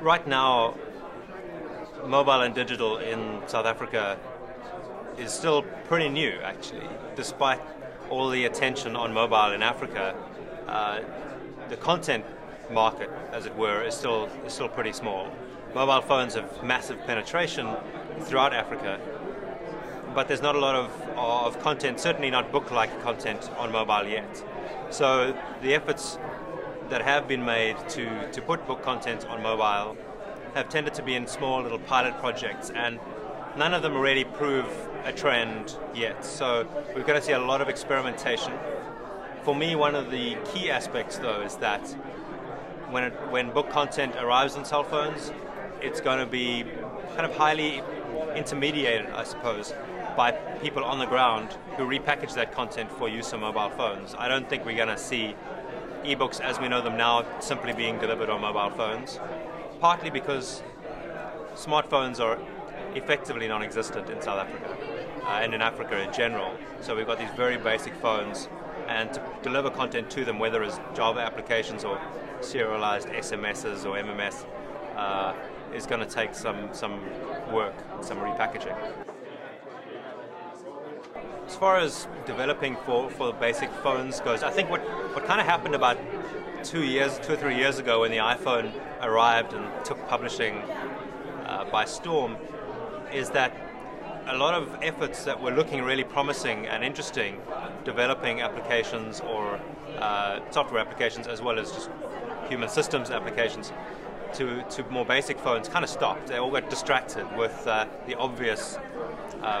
right now, mobile and digital in South Africa is still pretty new, actually. Despite all the attention on mobile in Africa, the content market, as it were, is still pretty small. Mobile phones have massive penetration throughout Africa, but there's not a lot of content, certainly not book-like content on mobile yet. So the efforts that have been made to put book content on mobile have tended to be in small little pilot projects, and none of them really prove a trend yet. So we're going to see a lot of experimentation. For me, one of the key aspects, though, is that when book content arrives on cell phones, it's going to be kind of highly intermediated, I suppose, by people on the ground who repackage that content for use on mobile phones. I don't think we're going to see ebooks as we know them now simply being delivered on mobile phones, partly because smartphones are effectively non-existent in South Africa and in Africa in general. So we've got these very basic phones, and to deliver content to them, whether as Java applications or serialized SMSs or MMS, is going to take some work, some repackaging. As far as developing for the basic phones goes, I think what kind of happened about 2 or 3 years ago when the iPhone arrived and took publishing by storm is that a lot of efforts that were looking really promising and interesting, developing applications or software applications as well as just human systems applications to more basic phones, kind of stopped. They all got distracted with the obvious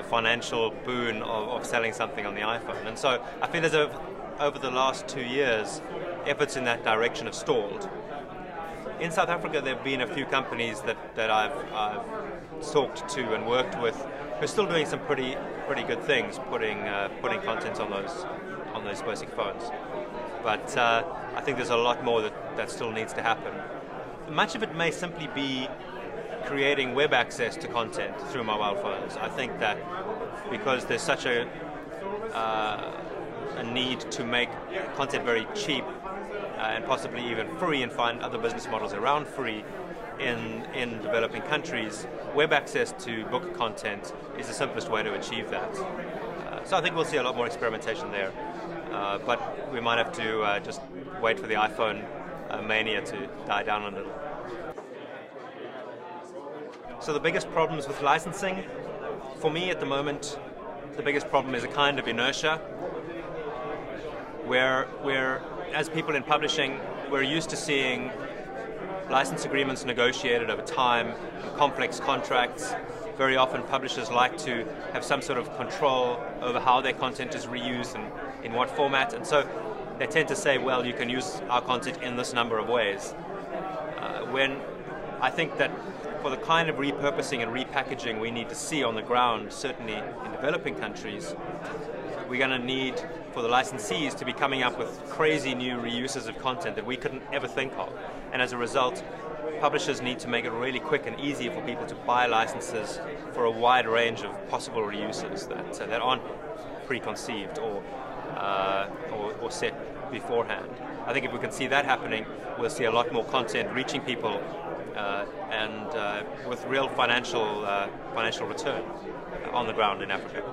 financial boon of selling something on the iPhone. And so I feel as if over the last 2 years, efforts in that direction have stalled. In South Africa, there have been a few companies that I've talked to and worked with who are still doing some pretty good things, putting content on those basic phones. But I think there's a lot more that still needs to happen. Much of it may simply be creating web access to content through mobile phones. I think that because there's such a need to make content very cheap and possibly even free, and find other business models around free in developing countries, web access to book content is the simplest way to achieve that. So I think we'll see a lot more experimentation there. But we might have to just wait for the iPhone mania to die down a little. So the biggest problems with licensing, for me at the moment, the biggest problem is a kind of inertia, where as people in publishing, we're used to seeing license agreements negotiated over time, complex contracts. Very often publishers like to have some sort of control over how their content is reused and in what format, and so they tend to say, well, you can use our content in this number of ways. When I think that for the kind of repurposing and repackaging we need to see on the ground, certainly in developing countries, we're going to need for the licensees to be coming up with crazy new reuses of content that we couldn't ever think of. And as a result, publishers need to make it really quick and easy for people to buy licenses for a wide range of possible reuses that aren't preconceived or set beforehand. I think if we can see that happening, we'll see a lot more content reaching people and with real financial return on the ground in Africa.